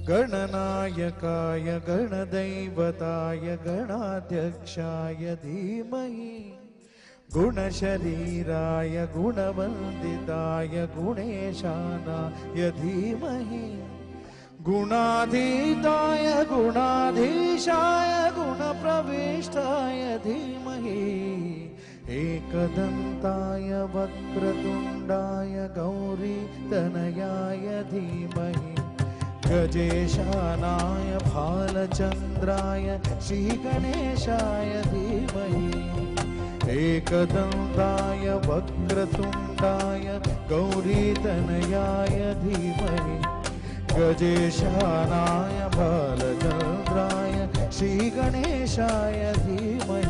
गणनायकाय गणदैवताय गणाध्यक्षाय धीमहि गुणशरीराय गुणवन्दिताय गुणेशानाय धीमहि गुणाधीताय गुणाधीशाय गुणप्रविष्टाय धीमहि एकदन्ताय वक्रतुण्डाय गौरीतनयाय धीमहि गजेशानाय भालचन्द्राय श्रीगणेशाय धीमहि एकदन्ताय वक्रतुण्डाय गौरीतनयाय धीमहि गजेशानाय भालचन्द्राय श्रीगणेशाय धीमहि